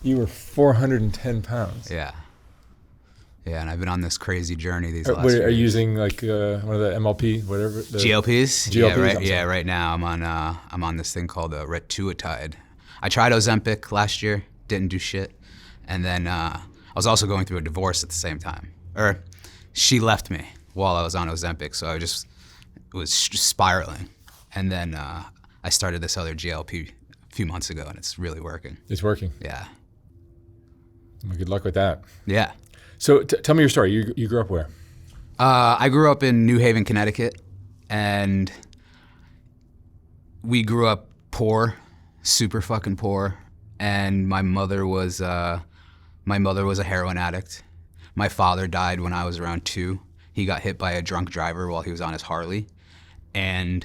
You were 410 pounds. Yeah. Yeah, and I've been on this crazy journey these last Are years. you using like one of the MLP, whatever? GLPs? GLPs? Yeah, right now I'm on this thing called Retweetide. I tried Ozempic last year, didn't do shit. And then I was also going through a divorce at the same time. Or she left me while I was on Ozempic, so I just was spiraling. And then I started this other GLP a few months ago, and it's really working. It's working. Yeah. Well, good luck with that. Yeah. So tell me your story. You grew up where? I grew up in New Haven, Connecticut, and we grew up poor, super fucking poor. And my mother was a heroin addict. My father died when I was around 2. He got hit by a drunk driver while he was on his Harley. And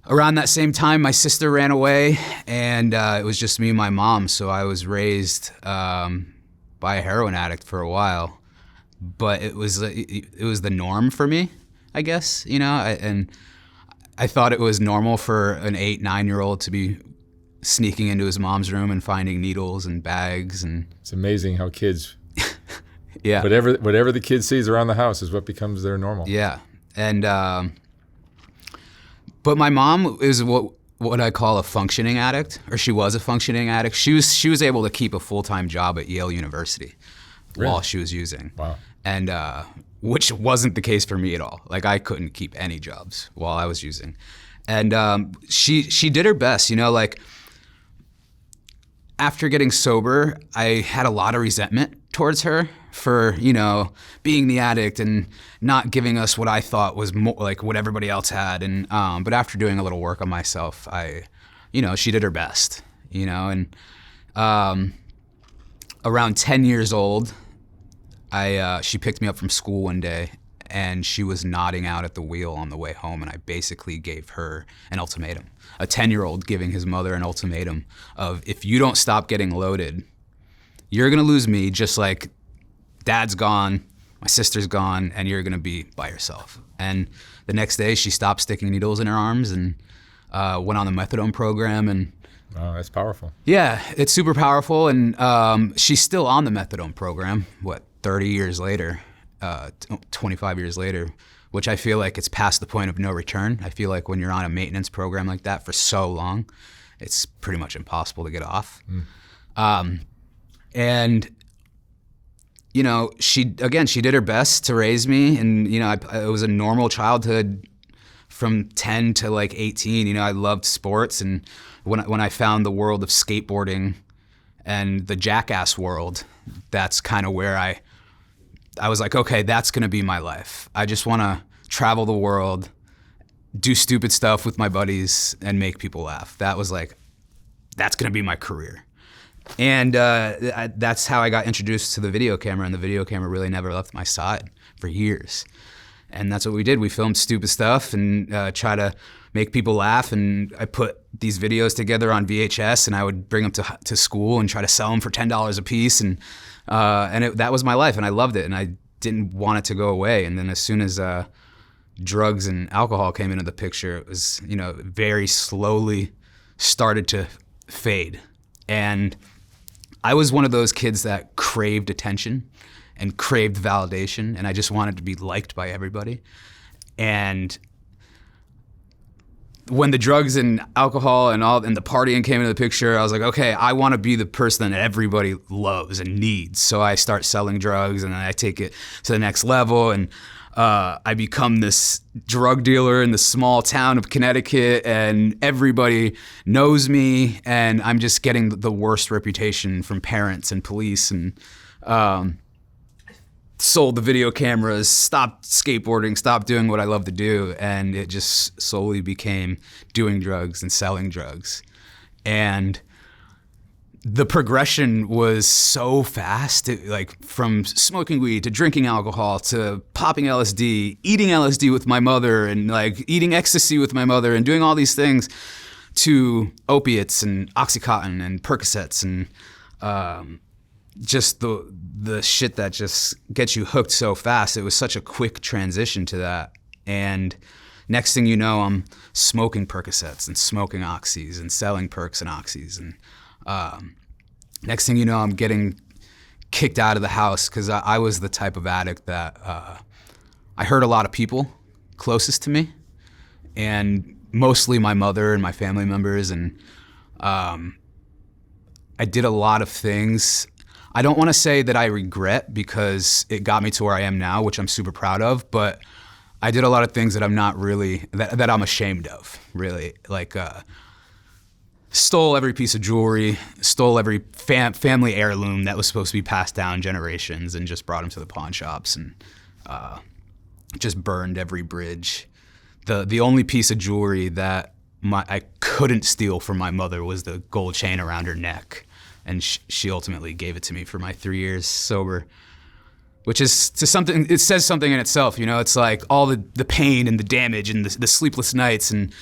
around that same time, my sister ran away, and it was just me and my mom. So I was raised by a heroin addict for a while, but it was the norm for me, I guess, you know. And I thought it was normal for an 8-9-year-old to be sneaking into his mom's room and finding needles and bags. And it's amazing how kids, yeah, whatever the kid sees around the house is what becomes their normal. Yeah, and but my mom is what I call a functioning addict, or she was a functioning addict. She was able to keep a full-time job at Yale University while she was using. Wow. And which wasn't the case for me at all. Like, I couldn't keep any jobs while I was using. And she did her best, you know, like, after getting sober, I had a lot of resentment towards her for, you know, being the addict and not giving us what I thought was more like what everybody else had. And but after doing a little work on myself, she did her best, you know. And around 10 years old, she picked me up from school one day, and she was nodding out at the wheel on the way home, and I basically gave her an ultimatum. A 10-year-old giving his mother an ultimatum of, if you don't stop getting loaded, you're gonna lose me, just like Dad's gone, my sister's gone, and you're gonna be by yourself. And the next day, she stopped sticking needles in her arms and went on the methadone program. And wow, that's powerful. Yeah, it's super powerful. And she's still on the methadone program, 30 years later, 25 years later, which I feel like it's past the point of no return. I feel like when you're on a maintenance program like that for so long, it's pretty much impossible to get off. And, you know, she did her best to raise me. And, you know, it was a normal childhood from 10 to like 18. You know, I loved sports. And when I found the world of skateboarding and the Jackass world, that's kind of where I was like, okay, that's gonna be my life. I just wanna travel the world, do stupid stuff with my buddies, and make people laugh. That was like, that's gonna be my career. And that's how I got introduced to the video camera, and the video camera really never left my side for years. And that's what we did. We filmed stupid stuff and try to make people laugh. And I put these videos together on VHS, and I would bring them to school and try to sell them for $10 a piece. And that was my life, and I loved it, and I didn't want it to go away. And then as soon as drugs and alcohol came into the picture, it was, you know, very slowly started to fade. And I was one of those kids that craved attention and craved validation, and I just wanted to be liked by everybody. And when the drugs and alcohol and the partying came into the picture, I was like, okay, I want to be the person that everybody loves and needs. So I start selling drugs, and then I take it to the next level, and I become this drug dealer in the small town of Connecticut, and everybody knows me, and I'm just getting the worst reputation from parents and police, and sold the video cameras, stopped skateboarding, stopped doing what I love to do, and it just slowly became doing drugs and selling drugs. And the progression was so fast, like from smoking weed to drinking alcohol to popping LSD, eating LSD with my mother, and like eating ecstasy with my mother, and doing all these things, to opiates and Oxycontin and Percocets, and just the shit that just gets you hooked so fast. It was such a quick transition to that. And next thing you know, I'm smoking Percocets and smoking Oxys and selling Percs and Oxys. And Next thing you know, I'm getting kicked out of the house because I was the type of addict that I hurt a lot of people closest to me, and mostly my mother and my family members, and I did a lot of things. I don't want to say that I regret because it got me to where I am now, which I'm super proud of, but I did a lot of things that I'm not really, that I'm ashamed of, really. Like, stole every piece of jewelry, stole every family heirloom that was supposed to be passed down generations, and just brought them to the pawn shops, and just burned every bridge. The only piece of jewelry that I couldn't steal from my mother was the gold chain around her neck, and she ultimately gave it to me for my 3 years sober, which is it says something in itself, you know. It's like all the pain and the damage and the sleepless nights and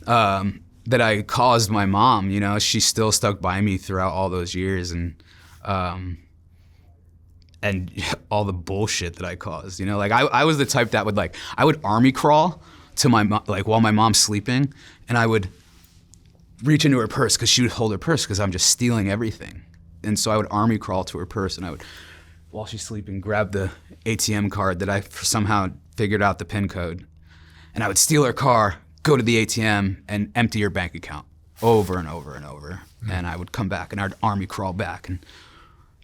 that I caused my mom, you know, she still stuck by me throughout all those years, and all the bullshit that I caused, you know. Like I was the type that would I would army crawl to my mom, like while my mom's sleeping, and I would reach into her purse because she would hold her purse because I'm just stealing everything. And so I would army crawl to her purse, and I would, while she's sleeping, grab the ATM card that I somehow figured out the PIN code, and I would steal her car, go to the ATM, and empty her bank account over and over and over. And I would come back, and I'd army crawl back and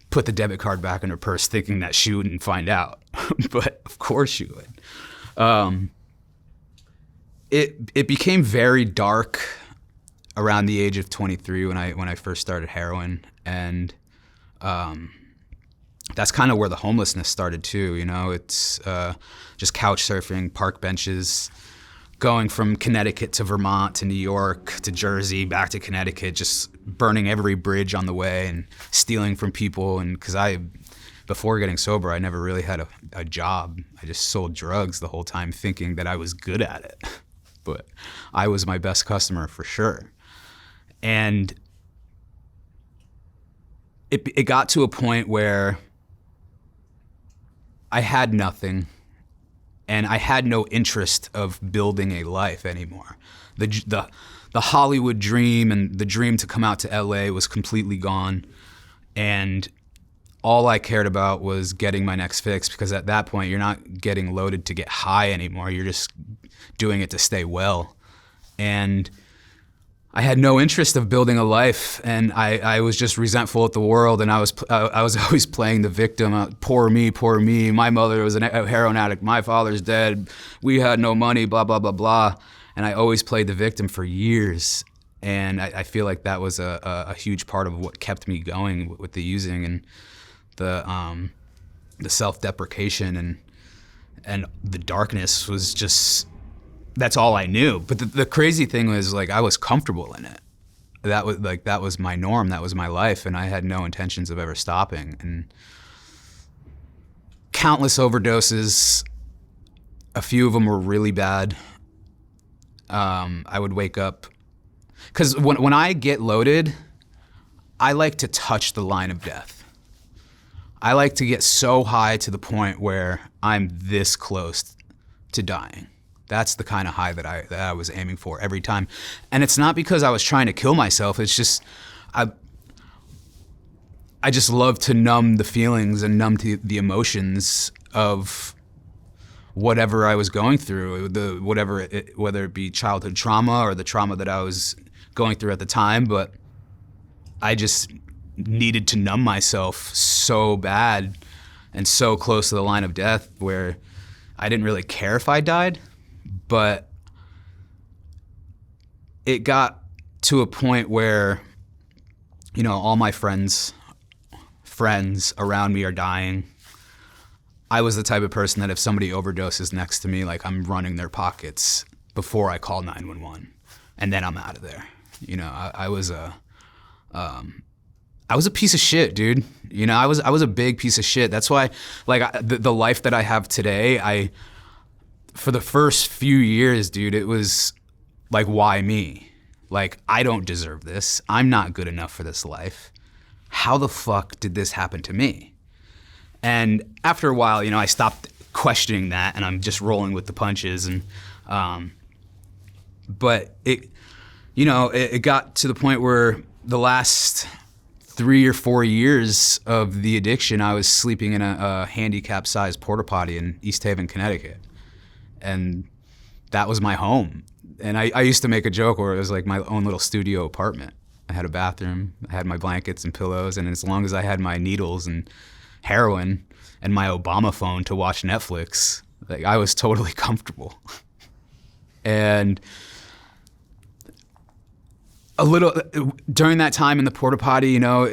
put the debit card back in her purse, thinking that she wouldn't find out. But of course she would. It became very dark around the age of 23 when I first started heroin, and that's kind of where the homelessness started too. You know, it's just couch surfing, park benches, going from Connecticut to Vermont to New York to Jersey, back to Connecticut, just burning every bridge on the way and stealing from people. And because before getting sober, I never really had a job. I just sold drugs the whole time, thinking that I was good at it. But I was my best customer for sure. And it got to a point where I had nothing, and I had no interest of building a life anymore. The Hollywood dream and the dream to come out to LA was completely gone, and all I cared about was getting my next fix, because at that point you're not getting loaded to get high anymore. You're just doing it to stay well. And I had no interest of building a life, and I was just resentful at the world, and I was always playing the victim. Poor me, poor me. My mother was a heroin addict. My father's dead. We had no money, blah, blah, blah, blah. And I always played the victim for years. And I feel like that was a huge part of what kept me going with the using and the self-deprecation and the darkness was just, that's all I knew. But the crazy thing was, like, I was comfortable in it. That was my norm, that was my life, and I had no intentions of ever stopping. And countless overdoses, a few of them were really bad. I would wake up, because when I get loaded, I like to touch the line of death. I like to get so high to the point where I'm this close to dying. That's the kind of high that I was aiming for every time. And it's not because I was trying to kill myself. It's just, I just love to numb the feelings and numb the emotions of whatever I was going through, whether it be childhood trauma or the trauma that I was going through at the time. But I just needed to numb myself so bad and so close to the line of death where I didn't really care if I died. But it got to a point where, you know, all my friends around me are dying. I was the type of person that if somebody overdoses next to me, like, I'm running their pockets before I call 911, and then I'm out of there. You know, I was a piece of shit, dude. You know, I was a big piece of shit. That's why, like, the life that I have today, for the first few years, dude, it was like, why me? Like, I don't deserve this. I'm not good enough for this life. How the fuck did this happen to me? And after a while, you know, I stopped questioning that, and I'm just rolling with the punches. And but it got to the point where the last 3 or 4 years of the addiction, I was sleeping in a handicap-sized porta potty in East Haven, Connecticut. And that was my home. And I used to make a joke where it was like my own little studio apartment. I had a bathroom, I had my blankets and pillows, and as long as I had my needles and heroin and my Obama phone to watch Netflix, like, I was totally comfortable. And a little during that time in the porta potty, you know,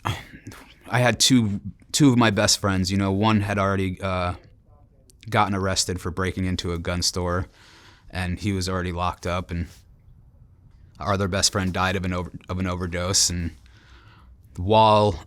I had two of my best friends. You know, one had already gotten arrested for breaking into a gun store, and he was already locked up. And our other best friend died of an overdose. And while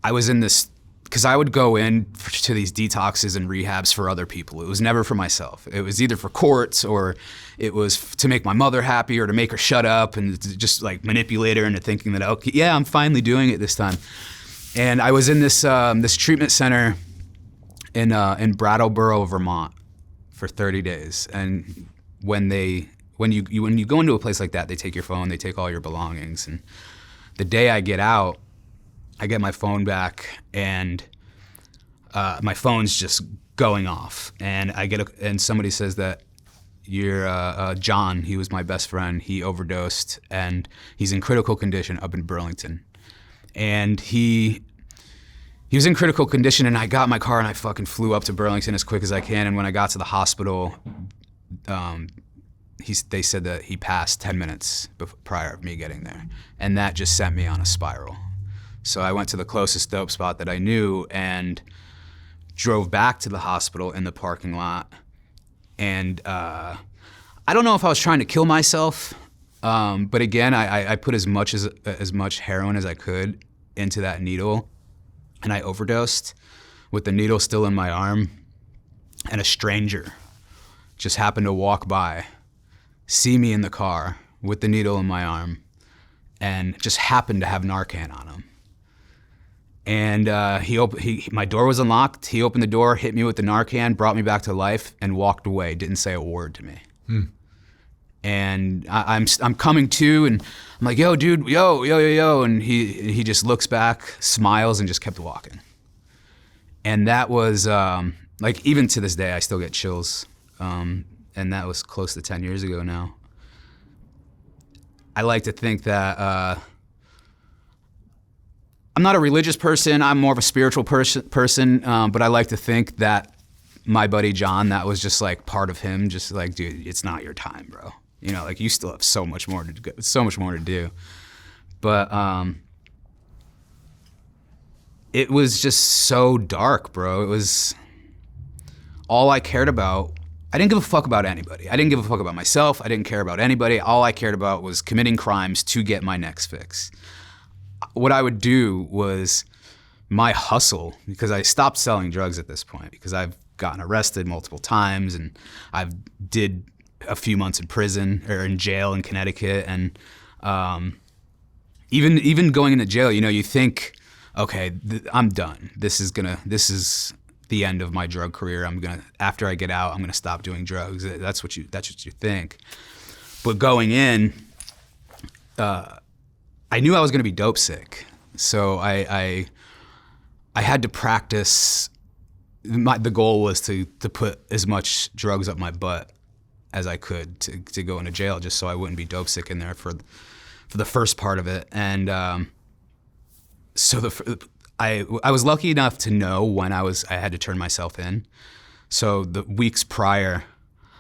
I was in this, because I would go in to these detoxes and rehabs for other people. It was never for myself. It was either for courts, or it was to make my mother happy, or to make her shut up, and to just like manipulate her into thinking that, okay, yeah, I'm finally doing it this time. And I was in this this treatment center in Brattleboro, Vermont, for 30 days. And when you go into a place like that, they take your phone, they take all your belongings. And the day I get out, I get my phone back, and my phone's just going off. And and somebody says that John, he was my best friend, he overdosed, and he's in critical condition up in Burlington. And he was in critical condition, and I got in my car and I fucking flew up to Burlington as quick as I can. And when I got to the hospital, they said that he passed 10 minutes prior to me getting there. And that just sent me on a spiral. So I went to the closest dope spot that I knew and drove back to the hospital in the parking lot. And I don't know if I was trying to kill myself, but again, I put as much heroin as I could into that needle, and I overdosed with the needle still in my arm. And a stranger just happened to walk by, see me in the car with the needle in my arm, and just happened to have Narcan on him. And my door was unlocked. He opened the door, hit me with the Narcan, brought me back to life, and walked away. Didn't say a word to me. And I'm coming to, and I'm like, yo, dude, yo. And he just looks back, smiles, and just kept walking. And that was, like, even to this day, I still get chills. And that was close to 10 years ago now. I like to think that I'm not a religious person. I'm more of a spiritual person. But I like to think that my buddy John, that was just like part of him. Just like, dude, it's not your time, bro. You know, like, you still have so much more to do. But it was just so dark, bro. It was all I cared about. I didn't give a fuck about anybody. I didn't give a fuck about myself. I didn't care about anybody. All I cared about was committing crimes to get my next fix. What I would do was my hustle, because I stopped selling drugs at this point, because I've gotten arrested multiple times, and I've did a few months in prison or in jail in Connecticut. And even going into jail, you know, you think, okay, I'm done. This is the end of my drug career. After I get out, I'm gonna stop doing drugs. That's what you think. But going in, I knew I was gonna be dope sick. So I had to practice. The goal was to put as much drugs up my butt as I could to go into jail, just so I wouldn't be dope sick in there for the first part of it. And so I was lucky enough to know when I had to turn myself in. So the weeks prior,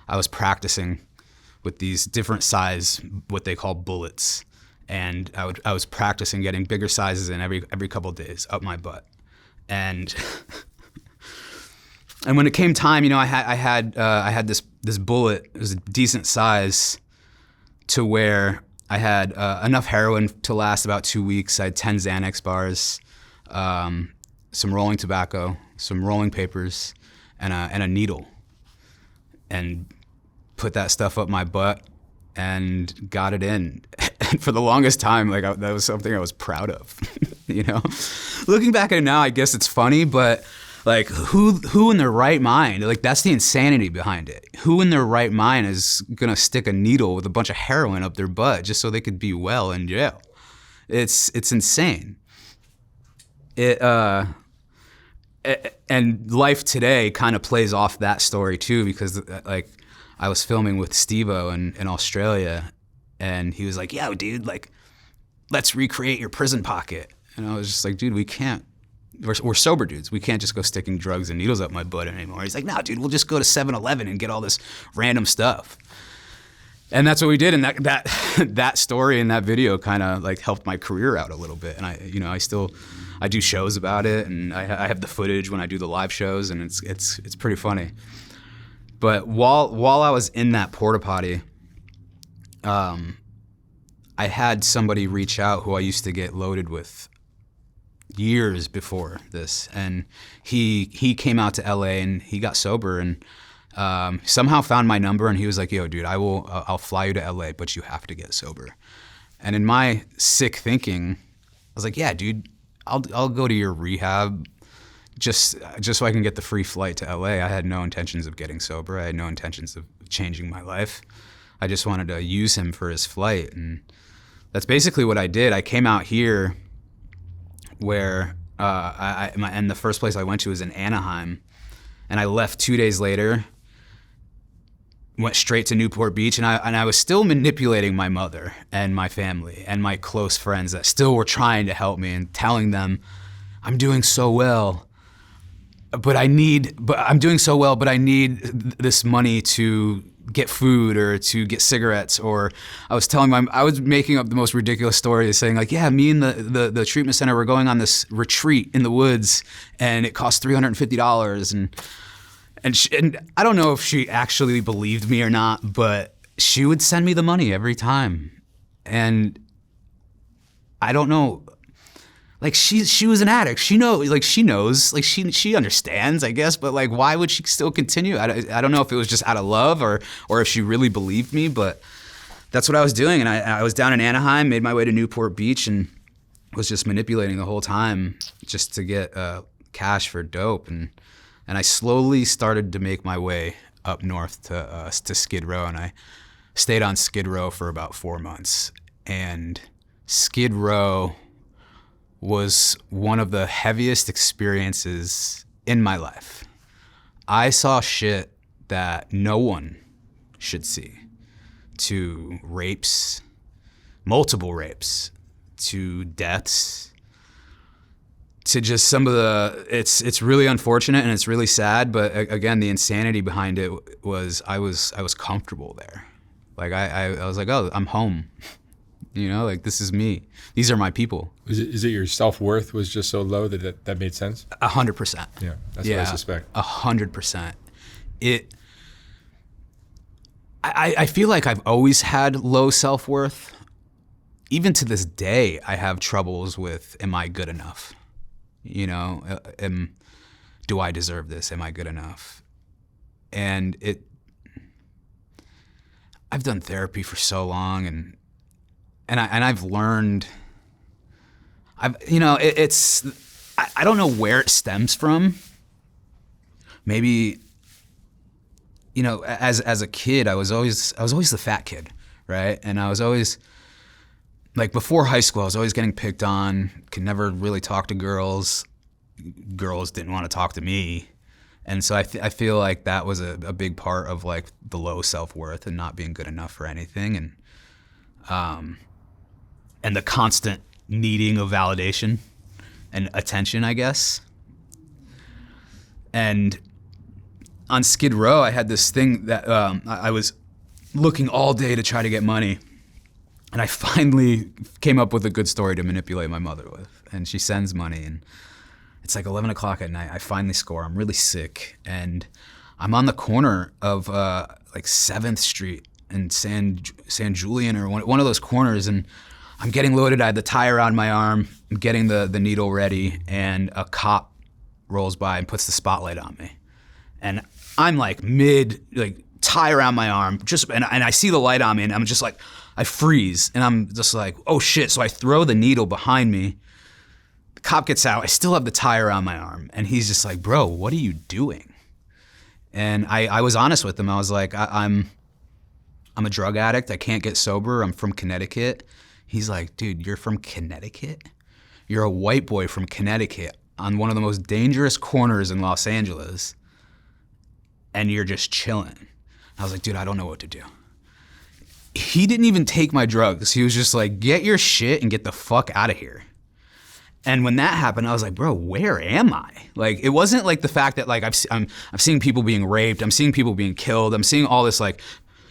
I was practicing with these different size, what they call bullets, and I was practicing getting bigger sizes in every couple of days up my butt. And when it came time, you know, I had this bullet. It was a decent size to where I had enough heroin to last about 2 weeks. I had 10 Xanax bars, some rolling tobacco, some rolling papers, and a needle, and put that stuff up my butt and got it in. And for the longest time, like, that was something I was proud of. You know, looking back at it now, I guess it's funny, but like, who in their right mind, like, that's the insanity behind it. Who in their right mind is gonna stick a needle with a bunch of heroin up their butt just so they could be well in jail? It's insane. And life today kind of plays off that story too, because like I was filming with Steve-O in Australia, and he was like, "Yeah, dude, like let's recreate your prison pocket." And I was just like, "Dude, we can't. We're sober dudes. We can't just go sticking drugs and needles up my butt anymore." He's like, "No, dude, we'll just go to 7-Eleven and get all this random stuff." And that's what we did, and that story and that video kind of like helped my career out a little bit. And I do shows about it, and I have the footage when I do the live shows, and it's pretty funny. But while I was in that porta potty, I had somebody reach out who I used to get loaded with years before this, and he came out to LA and he got sober, and somehow found my number, and he was like, "Yo, dude, I'll fly you to LA, but you have to get sober." And in my sick thinking, I was like, "Yeah, dude, I'll go to your rehab just so I can get the free flight to LA." I had no intentions of getting sober. I had no intentions of changing my life. I just wanted to use him for his flight, and that's basically what I did. I came out here where and the first place I went to was in Anaheim, and I left 2 days later, went straight to Newport Beach, and I was still manipulating my mother and my family and my close friends that still were trying to help me and telling them, I'm doing so well, but I need this money to get food or to get cigarettes. Or I was making up the most ridiculous story, saying like, yeah, me and the treatment center, we're going on this retreat in the woods, and it costs $350, and I don't know if she actually believed me or not, but she would send me the money every time. And I don't know, like she was an addict. She knows, she understands, I guess, but like, why would she still continue? I don't know if it was just out of love or if she really believed me, but that's what I was doing. And I was down in Anaheim, made my way to Newport Beach, and was just manipulating the whole time just to get cash for dope. And I slowly started to make my way up north to Skid Row, and I stayed on Skid Row for about 4 months. And Skid Row was one of the heaviest experiences in my life. I saw shit that no one should see. To rapes, multiple rapes, to deaths, to just some of the, it's really unfortunate and it's really sad, but again, the insanity behind it was I was comfortable there. Like I was like, oh, I'm home. You know, like this is me. These are my people. Is it your self-worth was just so low that made sense? 100%. Yeah, that's what I suspect. 100%. I feel like I've always had low self-worth. Even to this day, I have troubles with, am I good enough? You know, do I deserve this? Am I good enough? And I've done therapy for so long, and I've learned, I don't know where it stems from. Maybe, you know, as a kid, I was always the fat kid, right? And I was always, like before high school, I was always getting picked on, could never really talk to girls. Girls didn't want to talk to me. And so I feel like that was a big part of like the low self-worth and not being good enough for anything. And the constant needing of validation and attention, I guess. And on Skid Row, I had this thing that I was looking all day to try to get money. And I finally came up with a good story to manipulate my mother with. And she sends money, and it's like 11 o'clock at night. I finally score. I'm really sick. And I'm on the corner of like 7th Street and San Julian, or one of those corners. And I'm getting loaded. I had the tie around my arm. I'm getting the needle ready. And a cop rolls by and puts the spotlight on me. And I'm like tie around my arm, and I see the light on me, and I'm just like, I freeze, and I'm just like, oh shit. So I throw the needle behind me. The cop gets out. I still have the tie around my arm, and he's just like, bro, what are you doing? And I was honest with him. I was like, I'm a drug addict. I can't get sober. I'm from Connecticut. He's like, dude, you're from Connecticut? You're a white boy from Connecticut on one of the most dangerous corners in Los Angeles, and you're just chilling. I was like, dude, I don't know what to do. He didn't even take my drugs. He was just like, get your shit and get the fuck out of here. And when that happened, I was like, bro, where am I? Like, it wasn't like the fact that like I'm seeing people being raped, I'm seeing people being killed, I'm seeing all this like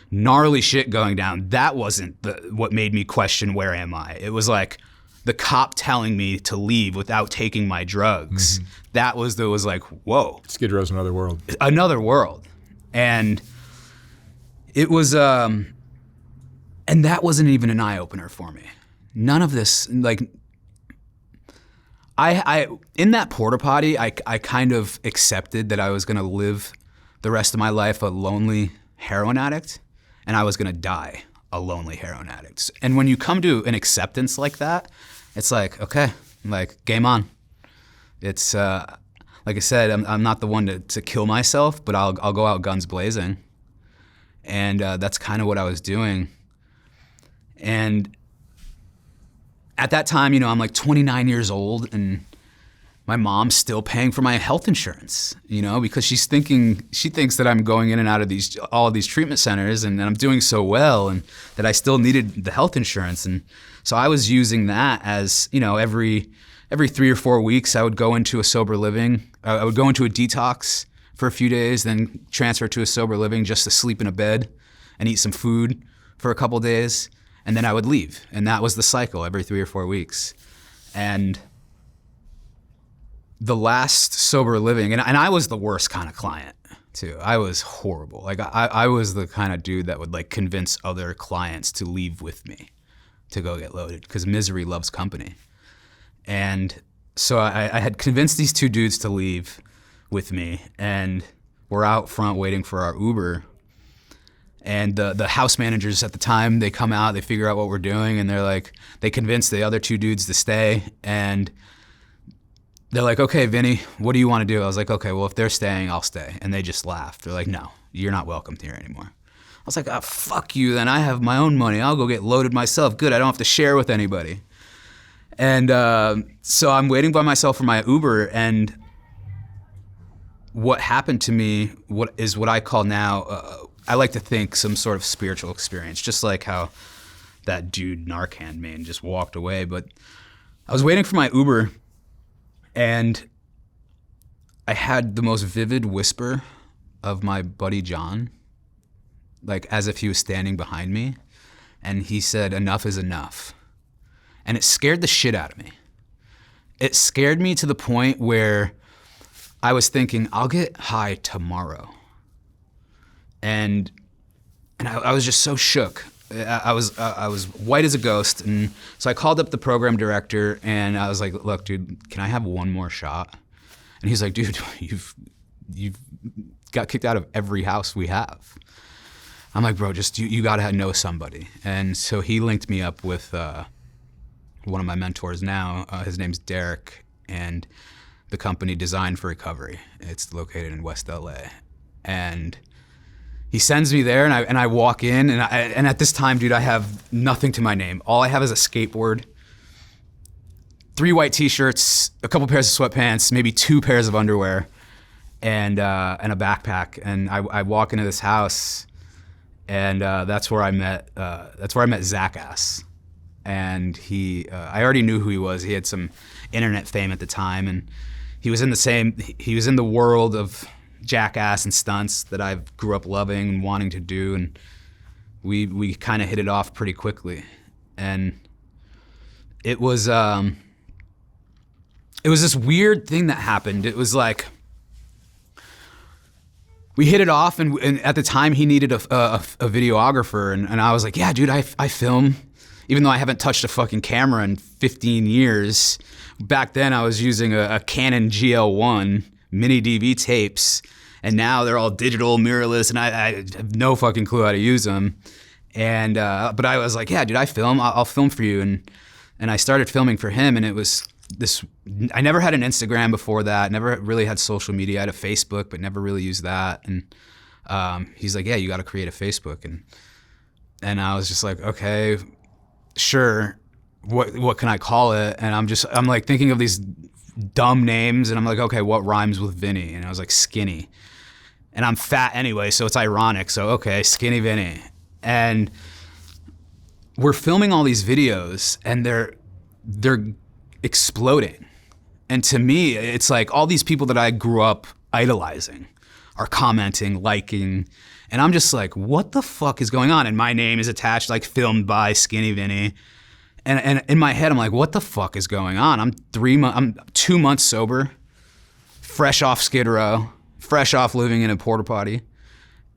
gnarly shit going down. That wasn't what made me question where am I. It was like the cop telling me to leave without taking my drugs. Mm-hmm. That was like, whoa. Skid Row's another world. Another world. And it was, and that wasn't even an eye-opener for me. None of this, like, I in that porta potty, I kind of accepted that I was gonna live the rest of my life a lonely heroin addict, and I was gonna die a lonely heroin addict. And when you come to an acceptance like that, it's like, okay, like, game on. It's, like I said, I'm not the one to kill myself, but I'll go out guns blazing. And that's kind of what I was doing. And at that time, you know, I'm like 29 years old, and my mom's still paying for my health insurance, you know, because she thinks that I'm going in and out of all of these treatment centers, and I'm doing so well, and that I still needed the health insurance. And so I was using that as, you know, every 3 or 4 weeks, I would go into a sober living. I would go into a detox for a few days, then transfer to a sober living just to sleep in a bed and eat some food for a couple days. And then I would leave. And that was the cycle every 3 or 4 weeks. And the last sober living, and I was the worst kind of client too. I was horrible. Like I was the kind of dude that would like convince other clients to leave with me to go get loaded, because misery loves company. And so I had convinced these 2 dudes to leave with me, and we're out front waiting for our Uber. And the house managers at the time, they come out, they figure out what we're doing, and they convince the other 2 dudes to stay. And they're like, okay, Vinny, what do you want to do? I was like, okay, well, if they're staying, I'll stay. And they just laughed. They're like, no, you're not welcome here anymore. I was like, oh, fuck you then. I have my own money. I'll go get loaded myself. Good, I don't have to share with anybody. And so I'm waiting by myself for my Uber, and what happened to me what I call now, I like to think, some sort of spiritual experience, just like how that dude Narcan man just walked away. But I was waiting for my Uber, and I had the most vivid whisper of my buddy John, like as if he was standing behind me, and he said, "Enough is enough." And it scared the shit out of me. It scared me to the point where I was thinking, I'll get high tomorrow. And I was just so shook. I was white as a ghost. And so I called up the program director, and I was like, look, dude, can I have one more shot? And he's like, dude, you've got kicked out of every house we have. I'm like, bro, just you gotta know somebody. And so he linked me up with one of my mentors now. His name's Derek, and the company Designed for Recovery. It's located in West LA. And he sends me there, and I walk in, and at this time, dude, I have nothing to my name. All I have is a skateboard, 3 white t-shirts, a couple pairs of sweatpants, maybe 2 pairs of underwear, and a backpack. And I walk into this house, and that's where I met Jackass. And I already knew who he was. He had some internet fame at the time, and he was in the world of Jackass and stunts that I grew up loving and wanting to do, and we kind of hit it off pretty quickly. And it was this weird thing that happened. It was like we hit it off, and at the time he needed a videographer, and I was like, yeah, dude, I film. Even though I haven't touched a fucking camera in 15 years, back then I was using a Canon GL1 mini DV tapes, and now they're all digital, mirrorless, and I have no fucking clue how to use them. And but I was like, yeah, dude, I film. I'll film for you. And I started filming for him, and it was this. I never had an Instagram before that. Never really had social media. I had a Facebook, but never really used that. And he's like, yeah, you got to create a Facebook. And I was just like, okay. Sure. what can I call it? And I'm like thinking of these dumb names, and I'm like, okay, what rhymes with Vinny? And I was like, Skinny. And I'm fat anyway, so it's ironic. So, okay, Skinny Vinny. And we're filming all these videos, and they're exploding. And to me, it's like all these people that I grew up idolizing are commenting, liking, and I'm just like, what the fuck is going on? And my name is attached, like filmed by Skinny Vinny. And in my head, I'm like, what the fuck is going on? I'm 2 months sober, fresh off Skid Row, fresh off living in a porta potty,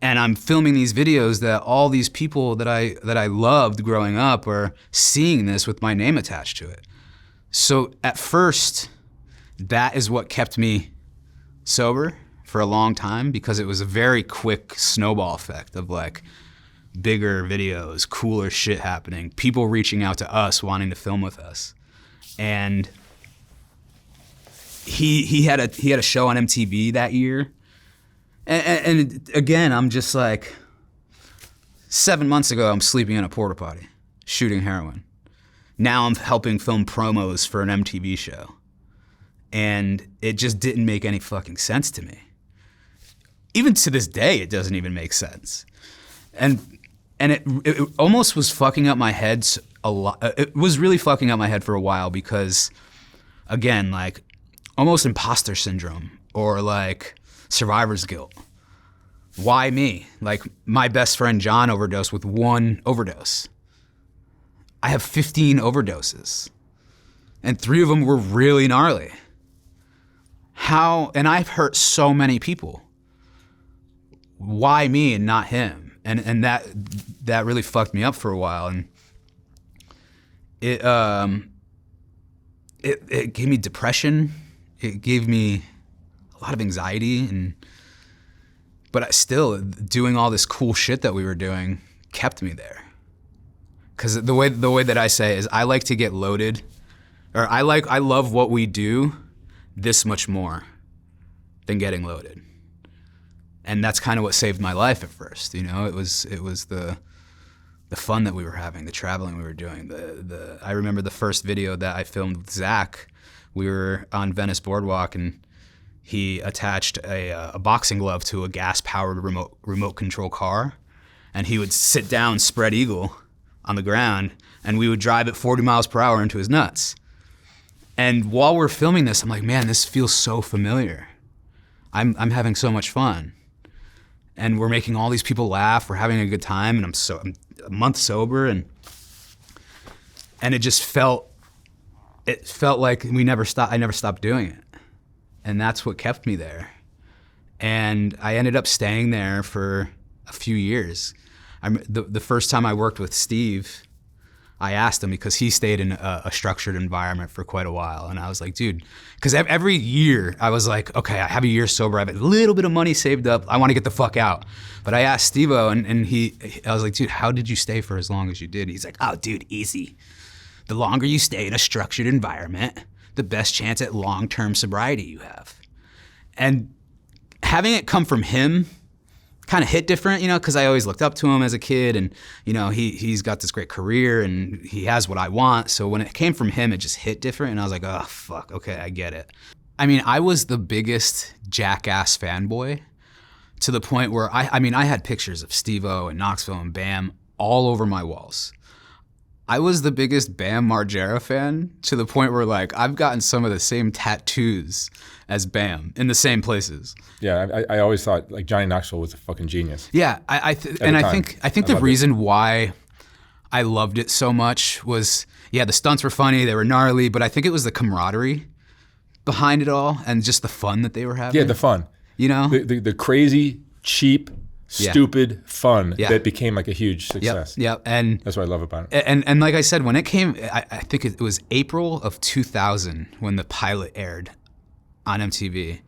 and I'm filming these videos that all these people that I loved growing up are seeing this with my name attached to it. So at first, that is what kept me sober for a long time, because it was a very quick snowball effect of like bigger videos, cooler shit happening, people reaching out to us wanting to film with us. And he had a show on MTV that year. And again, I'm just like, 7 months ago, I'm sleeping in a porta potty, shooting heroin. Now I'm helping film promos for an MTV show. And it just didn't make any fucking sense to me. Even to this day, it doesn't even make sense. And it almost was fucking up my head a lot. It was really fucking up my head for a while because, again, like almost imposter syndrome or like survivor's guilt. Why me? Like my best friend John overdosed with 1 overdose. I have 15 overdoses, and 3 of them were really gnarly. How? And I've hurt so many people. Why me and not him? And that really fucked me up for a while, and it gave me depression. It gave me a lot of anxiety, but still doing all this cool shit that we were doing kept me there. Because the way that I say it is, I like to get loaded, or I love what we do this much more than getting loaded. And that's kind of what saved my life at first, you know. It was the fun that we were having, the traveling we were doing. I remember the first video that I filmed with Zach. We were on Venice Boardwalk, and he attached a boxing glove to a gas-powered remote control car, and he would sit down, spread eagle on the ground, and we would drive at 40 miles per hour into his nuts. And while we're filming this, I'm like, man, this feels so familiar. I'm having so much fun. And we're making all these people laugh. We're having a good time, and I'm a month sober, and it just felt like I never stopped doing it, and that's what kept me there. And I ended up staying there for a few years. The first time I worked with Steve, I asked him, because he stayed in a structured environment for quite a while. And I was like, dude, because every year I was like, okay, I have a year sober. I have a little bit of money saved up. I want to get the fuck out. But I asked Steve-O, and I was like, dude, how did you stay for as long as you did? He's like, oh, dude, easy. The longer you stay in a structured environment, the best chance at long-term sobriety you have. And having it come from him kind of hit different, you know, because I always looked up to him as a kid, and you know, he's got this great career and he has what I want. So when it came from him, it just hit different, and I was like, oh fuck, okay, I get it. I mean, I was the biggest Jackass fanboy, to the point where I had pictures of Steve-O and Knoxville and Bam all over my walls. I was the biggest Bam Margera fan, to the point where like I've gotten some of the same tattoos as Bam in the same places. Yeah, I always thought like Johnny Knoxville was a fucking genius. Yeah, I think the reason why I loved it so much was, yeah, the stunts were funny, they were gnarly, but I think it was the camaraderie behind it all and just the fun that they were having. Yeah, the fun. You know, the crazy, cheap, stupid fun that became like a huge success. Yep. And that's what I love about it. And like I said, when it came, I think it was April of 2000 when the pilot aired on MTV.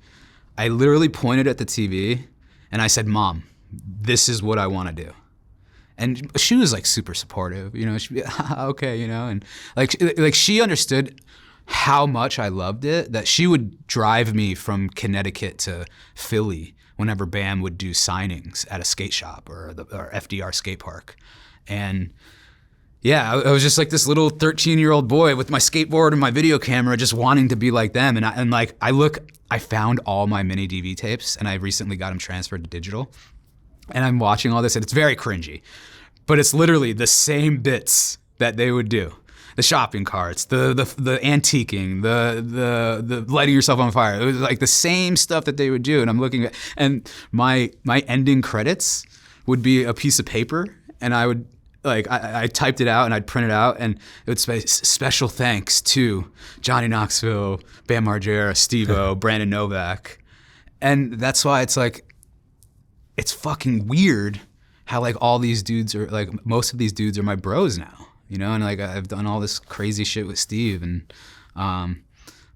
I literally pointed at the TV and I said, Mom, this is what I want to do. And she was like super supportive, you know, she'd be, okay, you know, and like she understood how much I loved it, that she would drive me from Connecticut to Philly whenever Bam would do signings at a skate shop or FDR skate park. And Yeah, I was just like this little 13-year-old boy with my skateboard and my video camera, just wanting to be like them. I found all my mini DV tapes, and I recently got them transferred to digital. And I'm watching all this, and it's very cringy, but it's literally the same bits that they would do. The shopping carts, the antiquing, the lighting yourself on fire. It was like the same stuff that they would do. And I'm looking at, and my ending credits would be a piece of paper, and I would, like, I typed it out and I'd print it out, and it would say special thanks to Johnny Knoxville, Bam Margera, Steve-O, Brandon Novak. And that's why it's like, it's fucking weird how like all these dudes are, like most of these dudes are my bros now, you know? And like I've done all this crazy shit with Steve, and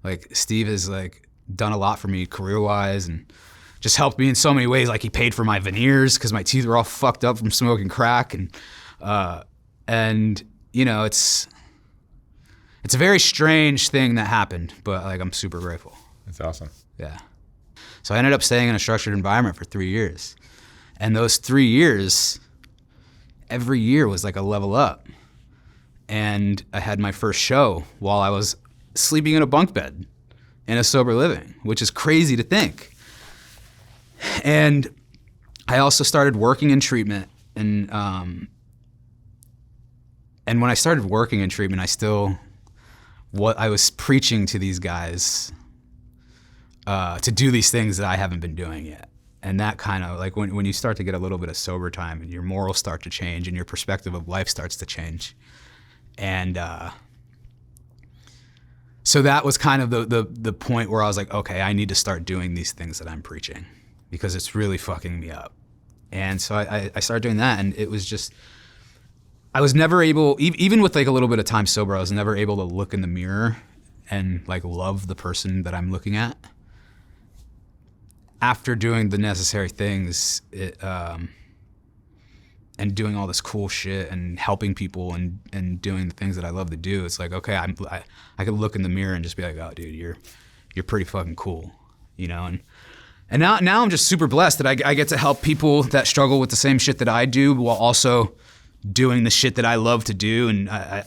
like Steve has like done a lot for me career-wise and just helped me in so many ways. Like he paid for my veneers because my teeth were all fucked up from smoking crack, and you know, it's a very strange thing that happened, but like I'm super grateful. That's awesome. Yeah. So I ended up staying in a structured environment for 3 years. And those 3 years, every year was like a level up. And I had my first show while I was sleeping in a bunk bed in a sober living, which is crazy to think. And I also started working in treatment, and when I started working in treatment, I was preaching to these guys to do these things that I haven't been doing yet. And that kind of, like, when you start to get a little bit of sober time and your morals start to change and your perspective of life starts to change. And so that was kind of the point where I was like, okay, I need to start doing these things that I'm preaching because it's really fucking me up. And so I started doing that, and it was just, I was never able, even with like a little bit of time sober, I was never able to look in the mirror and like love the person that I'm looking at. After doing the necessary things, and doing all this cool shit and helping people and doing the things that I love to do, it's like, okay, I could look in the mirror and just be like, oh, dude, you're pretty fucking cool, you know? And now I'm just super blessed that I get to help people that struggle with the same shit that I do while also doing the shit that I love to do. And I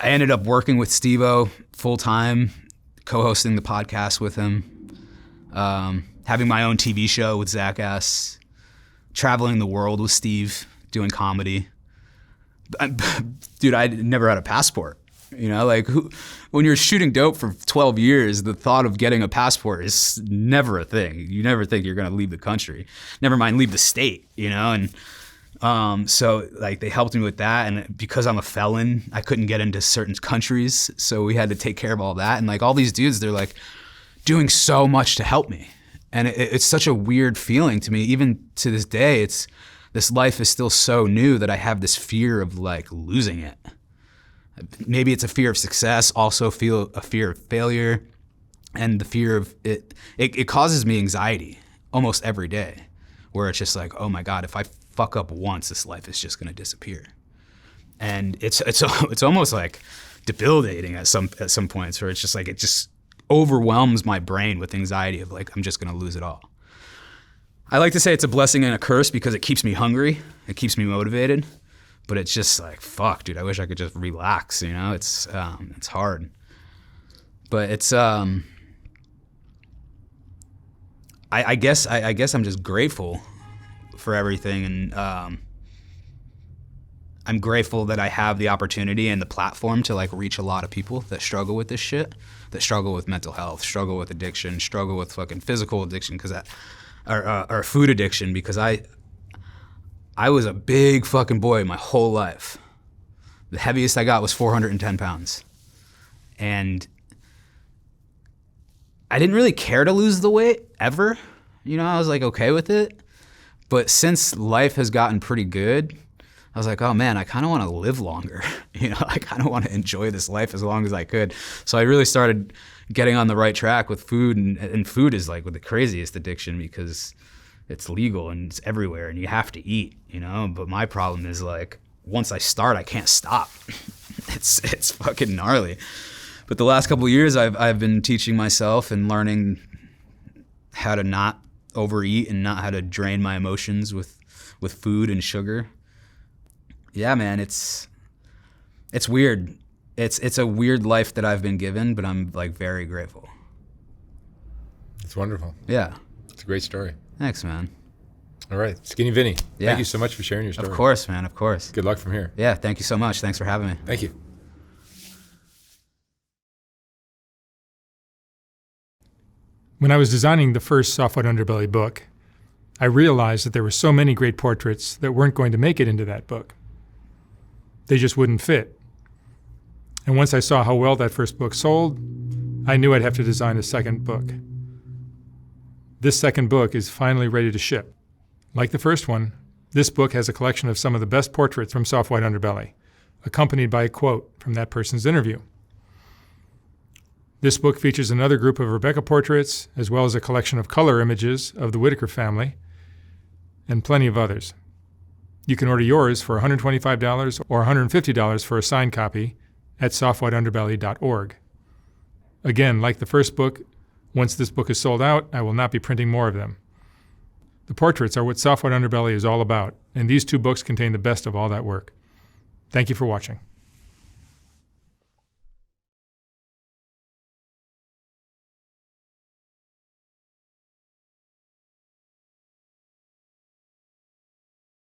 ended up working with Steve-O full time, co-hosting the podcast with him, having my own TV show with Jackass, traveling the world with Steve, doing comedy. Dude, I never had a passport. You know, like when you're shooting dope for 12 years, the thought of getting a passport is never a thing. You never think you're going to leave the country, never mind leave the state, you know? And so like they helped me with that. And because I'm a felon, I couldn't get into certain countries. So we had to take care of all that. And like all these dudes, they're like doing so much to help me. And it's such a weird feeling to me. Even to this day, this life is still so new that I have this fear of like losing it. Maybe it's a fear of success, also feel a fear of failure, and the fear of it causes me anxiety almost every day, where it's just like, oh my God, if I fuck up once, this life is just gonna disappear. And it's almost like debilitating at some points, where it's just like, it just overwhelms my brain with anxiety of like, I'm just gonna lose it all. I like to say it's a blessing and a curse because it keeps me hungry, it keeps me motivated, but it's just like, fuck, dude, I wish I could just relax, you know? It's hard. But it's, I guess I'm just grateful for everything, and I'm grateful that I have the opportunity and the platform to like reach a lot of people that struggle with this shit, that struggle with mental health, struggle with addiction, struggle with fucking physical addiction, or food addiction, because I was a big fucking boy my whole life. The heaviest I got was 410 pounds. And I didn't really care to lose the weight ever. You know, I was like okay with it. But since life has gotten pretty good, I was like, oh man, I kind of want to live longer. You know, I kind of want to enjoy this life as long as I could. So I really started getting on the right track with food, and food is like with the craziest addiction because it's legal and it's everywhere and you have to eat, you know? But my problem is like, once I start, I can't stop. It's fucking gnarly. But the last couple of years, I've been teaching myself and learning how to not overeat and not how to drain my emotions with food and sugar. Yeah, man, It's weird. It's a weird life that I've been given, but I'm like very grateful. It's wonderful. Yeah. It's a great story. Thanks, man. All right. Skinny Vinny, Yeah. thank you so much for sharing your story. Of course, man. Of course. Good luck from here. Yeah, thank you so much. Thanks for having me. Thank you. When I was designing the first Soft White Underbelly book, I realized that there were so many great portraits that weren't going to make it into that book. They just wouldn't fit. And once I saw how well that first book sold, I knew I'd have to design a second book. This second book is finally ready to ship. Like the first one, this book has a collection of some of the best portraits from Soft White Underbelly, accompanied by a quote from that person's interview. This book features another group of Rebecca portraits, as well as a collection of color images of the Whitaker family, and plenty of others. You can order yours for $125 or $150 for a signed copy at softwhiteunderbelly.org. Again, like the first book, once this book is sold out, I will not be printing more of them. The portraits are what Soft White Underbelly is all about, and these two books contain the best of all that work. Thank you for watching.